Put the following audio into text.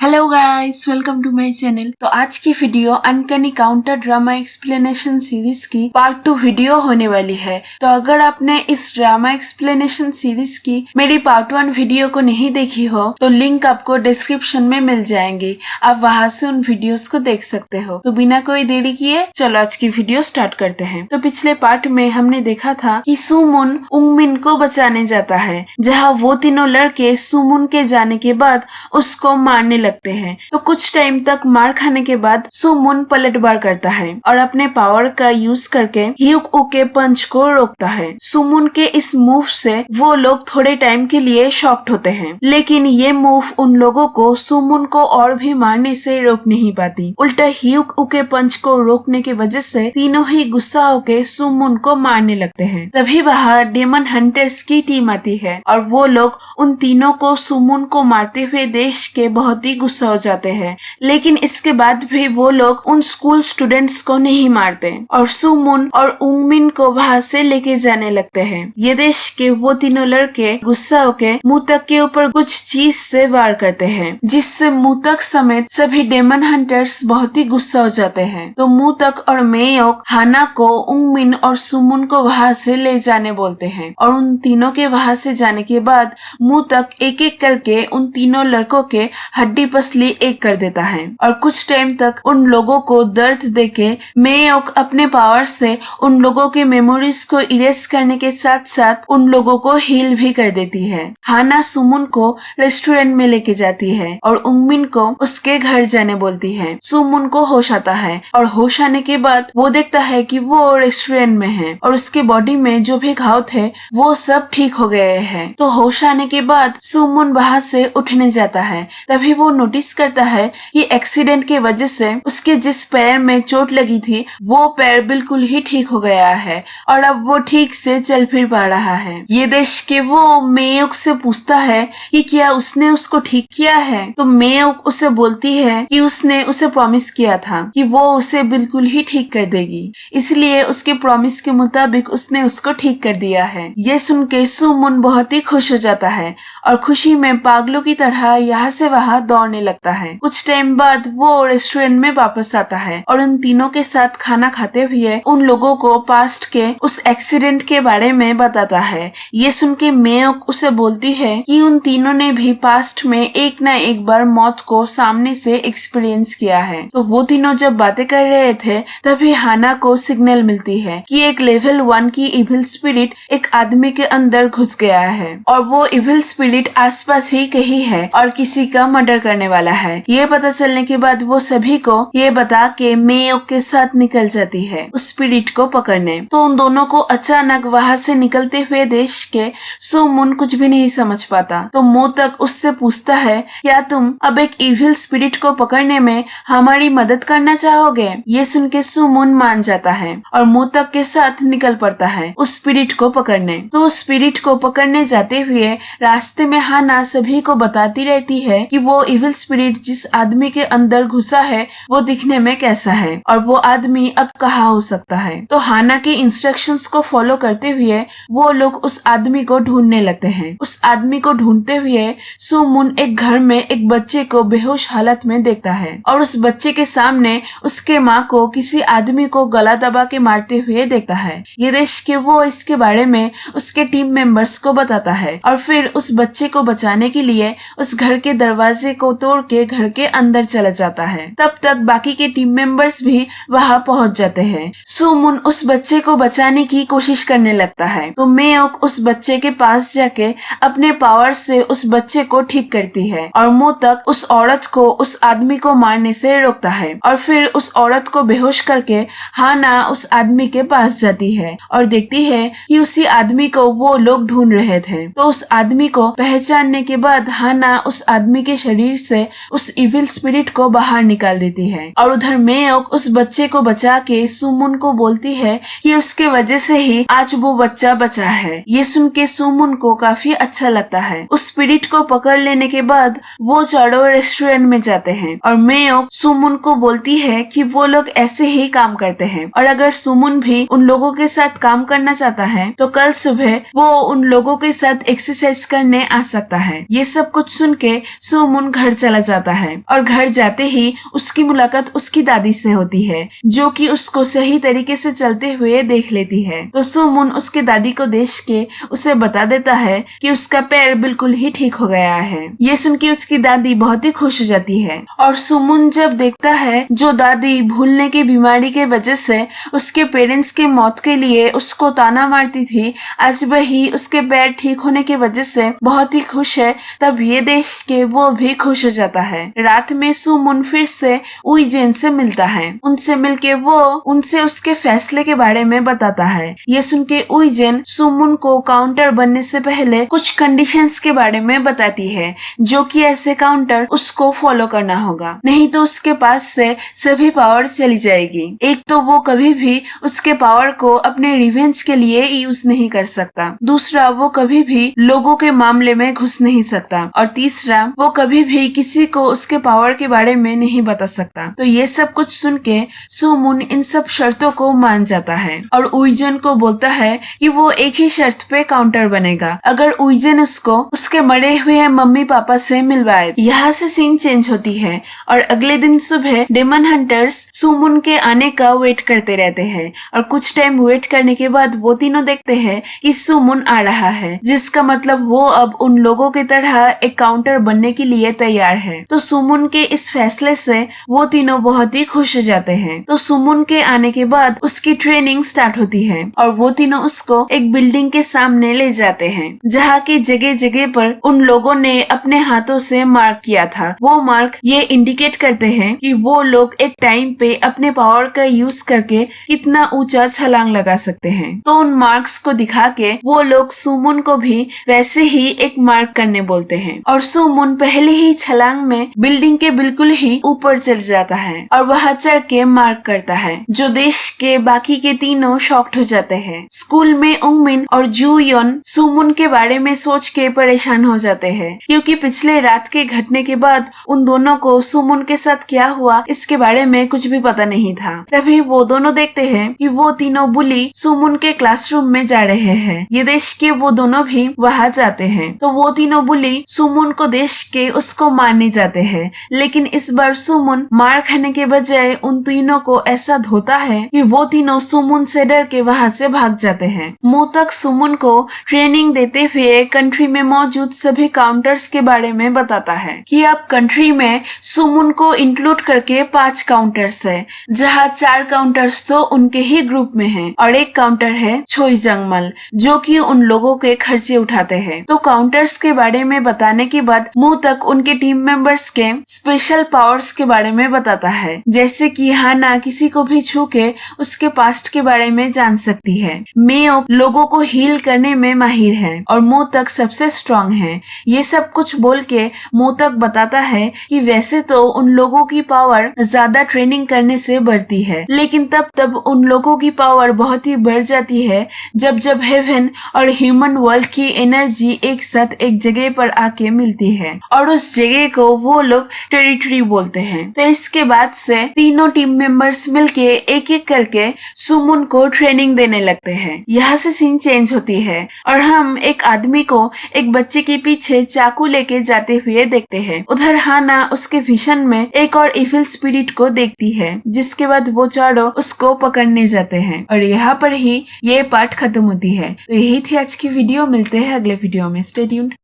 Hello guys, welcome to my channel. तो आज की video Uncanny Counter drama explanation series की पार्ट 2 वीडियो होने वाली है। तो अगर आपने इस ड्रामा एक्सप्लेनेशन सीरीज की मेरी पार्ट 1 वीडियो को नहीं देखी हो तो लिंक आपको डिस्क्रिप्शन में मिल जाएंगे, आप वहां से उन वीडियोस को देख सकते हो। तो बिना कोई देरी किए चलो आज की वीडियो स्टार्ट करते हैं। तो पिछले पार्ट में हमने देखा था कि सुमुन उंगमिन को बचाने जाता है, जहाँ वो तीनों लड़के सुमुन के जाने के बाद उसको मारने लगते हैं। तो कुछ टाइम तक मार खाने के बाद सुमुन पलटवार करता है और अपने पावर का यूज करके ह्यूक ऊ के पंच को रोकता है। सुमुन के इस मूव से वो लोग थोड़े टाइम के लिए शॉक्ड होते हैं, लेकिन ये मूव उन लोगों को सुमुन को और भी मारने से रोक नहीं पाती। उल्टा ह्यूक ऊ के पंच को रोकने की वजह से तीनों ही गुस्सा होकर सुमुन को मारने लगते हैं। तभी वहाँ डेमन हंटर्स की टीम आती है और वो लोग उन तीनों को सुमुन को मारते हुए देश के बहुत ही गुस्सा हो जाते हैं, लेकिन इसके बाद भी वो लोग उन स्कूल स्टूडेंट्स को नहीं मारते और सुमुन और उंगमिन को वहां से लेके जाने लगते हैं। ये देश के वो तीनों लड़के गुस्सा होके मुतक के ऊपर कुछ चीज से वार करते हैं, जिससे मुतक समेत सभी डेमन हंटर्स बहुत ही गुस्सा हो जाते हैं। तो मुतक और मेयोक हाना को उंगमिन और सुमुन को वहां से ले जाने बोलते हैं और उन तीनों के वहां से जाने के बाद मुतक एक एक करके उन तीनों लड़कों के हड्डी पसली एक कर देता है और कुछ टाइम तक उन लोगों को दर्द देके मेयोक अपने पावर से उन लोगों के मेमोरीज को इरेज करने के साथ साथ उन लोगों को हील भी कर देती है। हाना सुमुन को रेस्टोरेंट में लेके जाती है और उंगमिन को उसके घर जाने बोलती है। सुमुन को होश आता है और होश आने के बाद वो देखता है कि वो रेस्टोरेंट में है और उसके बॉडी में जो भी घाव थे वो सब ठीक हो गए हैं। तो होश आने के बाद सुमुन वहां से उठने जाता है। तभी वो नोटिस करता है कि एक्सीडेंट के वजह से उसके जिस पैर में चोट लगी थी वो पैर बिल्कुल ही ठीक हो गया है और अब वो ठीक से चल फिर पा रहा है। ये देख के वो मेयोक से पूछता है कि क्या उसने उसको ठीक किया है। तो मेयोक उसे बोलती है कि उसने उसे प्रॉमिस किया था कि वो उसे बिल्कुल ही ठीक कर देगी, इसलिए उसके प्रॉमिस के मुताबिक उसने उसको ठीक कर दिया है। ये सुन के सुमुन बहुत ही खुश हो जाता है और खुशी में पागलों की तरह यहाँ से वहाँ दौड़ने लगता है। कुछ टाइम बाद वो रेस्टोरेंट में वापस आता है और उन तीनों के साथ खाना खाते हुए उन लोगों को पास्ट के उस एक्सीडेंट के बारे में बताता है। ये सुन के मेयोक उसे बोलती है कि उन तीनों ने भी पास्ट में एक न एक बार मौत को सामने से एक्सपीरियंस किया है। तो वो तीनों जब बातें कर रहे थे तभी हाना को सिग्नल मिलती है कि एक लेवल 1 की इविल स्पिरिट एक आदमी के अंदर घुस गया है और वो इविल स्पिरिट आसपास ही कहीं है और किसी का मर्डर करने वाला है। ये पता चलने के बाद वो सभी को ये बता के मेयोक के साथ निकल जाती है उस स्पिरिट को पकड़ने। तो उन दोनों को अचानक वहां से निकलते हुए देश के सुमुन कुछ भी नहीं समझ पाता। तो मोतक उससे पूछता है, क्या तुम अब एक इविल स्पिरिट को पकड़ने में हमारी मदद करना चाहोगे। ये सुन के सुमुन मान जाता है और मोतक के साथ निकल पड़ता है उस स्पिरिट को पकड़ने। तो उस स्पिरिट को पकड़ने जाते हुए रास्ते में हाना सभी को बताती रहती है कि वो इविल स्पिरिट जिस आदमी के अंदर घुसा है वो दिखने में कैसा है और वो आदमी अब कहाँ हो सकता है। तो हाना के इंस्ट्रक्शंस को फॉलो करते हुए वो लोग उस आदमी को ढूंढने लगते हैं। उस आदमी को ढूंढते हुए सुमुन एक घर में एक बच्चे को बेहोश हालत में देखता है और उस बच्चे के सामने उसके माँ को किसी आदमी को गला दबा के मारते हुए देखता है। ये देख के वो इसके बारे में उसके टीम मेंबर्स को बताता है और फिर उस बच्चे को बचाने के लिए उस घर के दरवाजे को तोड़ के घर के अंदर चला जाता है। तब तक बाकी के टीम मेंबर्स भी वहां पहुंच जाते हैं। सुमुन उस बच्चे को बचाने की कोशिश करने लगता है। तो मेयोक उस बच्चे के पास जाके अपने पावर से उस बच्चे को ठीक करती है और मोतक उस औरत को उस आदमी को मारने से रोकता है और फिर उस औरत को बेहोश करके हाना उस आदमी के पास जाती है और देखती है कि उसी आदमी को वो लोग ढूंढ रहे थे। तो उस आदमी को पहचानने के बाद हाना उस आदमी के शरीर से उस इविल स्पिरिट को बाहर निकाल देती है और उधर मेयोक उस बच्चे को बचा के सुमुन को बोलती है कि उसके वजह से ही आज वो बच्चा बचा है। ये सुन के सुमुन को काफी अच्छा लगता है। उस स्पिरिट को पकड़ लेने के बाद वो चारों रेस्टोरेंट में जाते हैं और मेयोक सुमुन को बोलती है कि वो लोग ऐसे ही काम करते हैं और अगर सुमुन भी उन लोगों के साथ काम करना चाहता है तो कल सुबह वो उन लोगों के साथ एक्सरसाइज करने आ सकता है। ये सब कुछ सुन के सुमुन घर घर चला जाता है और घर जाते ही उसकी मुलाकात उसकी दादी से होती है, जो कि उसको सही तरीके से चलते हुए देख लेती है। तो सुमुन उसके दादी को देख के उसे बता देता है कि उसका पैर बिल्कुल ही ठीक हो गया है। ये सुन के उसकी दादी बहुत ही खुश हो जाती है और सुमुन जब देखता है जो दादी भूलने की बीमारी के वजह से उसके पेरेंट्स के मौत के लिए उसको ताना मारती थी, आज वही उसके पैर ठीक होने की वजह से बहुत ही खुश है, तब ये देख के वो भी खुश हो जाता है। रात में सुमुन फिर से उइजेन से मिलता है। उनसे मिलके वो उनसे उसके फैसले के बारे में बताता है। ये सुन के उइजेन सुमुन को काउंटर बनने से पहले कुछ कंडीशंस के बारे में बताती है, जो कि ऐसे काउंटर उसको फॉलो करना होगा, नहीं तो उसके पास से सभी पावर चली जाएगी। एक तो वो कभी भी उसके पावर को अपने रिवेंज के लिए यूज नहीं कर सकता, दूसरा वो कभी भी लोगों के मामले में घुस नहीं सकता और तीसरा वो कभी भी किसी को उसके पावर के बारे में नहीं बता सकता। तो ये सब कुछ सुन के सुमुन इन सब शर्तों को मान जाता है और उइजेन को बोलता है कि वो एक ही शर्त पे काउंटर बनेगा, अगर उइजेन उसको उसके मरे हुए मम्मी पापा से मिलवाए। यहाँ से सीन चेंज होती है और अगले दिन सुबह डेमन हंटर्स सुमुन के आने का वेट करते रहते हैं और कुछ टाइम वेट करने के बाद वो तीनों देखते हैं कि सुमुन आ रहा है, जिसका मतलब वो अब उन लोगों की तरह एक काउंटर बनने के लिए तैयार है। तो सुमुन के इस फैसले से वो तीनों बहुत ही खुश हो जाते हैं। तो सुमुन के आने के बाद उसकी ट्रेनिंग स्टार्ट होती है और वो तीनों उसको एक बिल्डिंग के सामने ले जाते हैं, जहाँ की जगह जगह पर उन लोगों ने अपने हाथों से मार्क किया था। वो मार्क ये इंडिकेट करते हैं कि वो लोग एक टाइम पे अपने पावर का यूज करके कितना ऊंचा छलांग लगा सकते हैं। तो उन मार्क्स को दिखा के वो लोग सुमुन को भी वैसे ही एक मार्क करने बोलते हैं और सुमुन पहले ही छलांग में बिल्डिंग के बिल्कुल ही ऊपर चल जाता है और वह चढ़ के मार्क करता है, जो देश के बाकी के तीनों शॉक्ड हो जाते हैं। स्कूल में उंगमिन और जूयोन सुमुन के बारे में सोच के परेशान हो जाते हैं, क्योंकि पिछले रात के घटने के बाद उन दोनों को सुमुन के साथ क्या हुआ इसके बारे में कुछ भी पता नहीं था। तभी वो दोनों देखते हैं कि वो तीनों बुली सुमुन के क्लासरूम में जा रहे हैं। ये देख के वो दोनों भी वहाँ जाते हैं। तो वो तीनों बुली सुमुन को देख के उसको मारने जाते हैं, लेकिन इस बार सुमुन मार खाने के बजाय उन तीनों को ऐसा धोता है कि वो तीनों सुमुन से डर के वहाँ से भाग जाते हैं। मोतक सुमुन को ट्रेनिंग देते हुए कंट्री में मौजूद सभी काउंटर्स के बारे में बताता है कि अब कंट्री में सुमुन को इंक्लूड करके 5 काउंटर्स है, जहाँ 4 काउंटर्स तो उनके ही ग्रुप में हैं और एक काउंटर है छोईजंगमल, जो कि उन लोगों के खर्चे उठाते हैं। तो काउंटर्स के बारे में बताने के बाद मोतक उनके टीम मेंबर्स के स्पेशल पावर्स के बारे में बताता है, जैसे कि हाना किसी को भी छू के उसके पास्ट के बारे में जान सकती है, मेयो लोगों को हील करने में माहिर है और मोतक सबसे स्ट्रॉन्ग है। ये सब कुछ बोल के मोतक बताता है कि वैसे तो उन लोगों की पावर ज्यादा ट्रेनिंग करने से बढ़ती है, लेकिन तब उन लोगों की पावर बहुत ही बढ़ जाती है जब हेवन और ह्यूमन वर्ल्ड की एनर्जी एक साथ एक जगह पर आके मिलती है और उस जगह को वो लोग टेरिटरी बोलते हैं। तो इसके बाद से तीनों टीम मेंबर्स मिलके एक एक करके सुमुन को ट्रेनिंग देने लगते हैं। यहाँ से सीन चेंज होती है और हम एक आदमी को एक बच्चे के पीछे चाकू लेके जाते हुए देखते हैं। उधर हाना उसके विजन में एक और इविल स्पिरिट को देखती है, जिसके बाद वो चारों उसको पकड़ने जाते हैं और यहाँ पर ही ये पार्ट खत्म होती है। तो यही थी आज की वीडियो, मिलते हैं अगले वीडियो में। Stay tuned.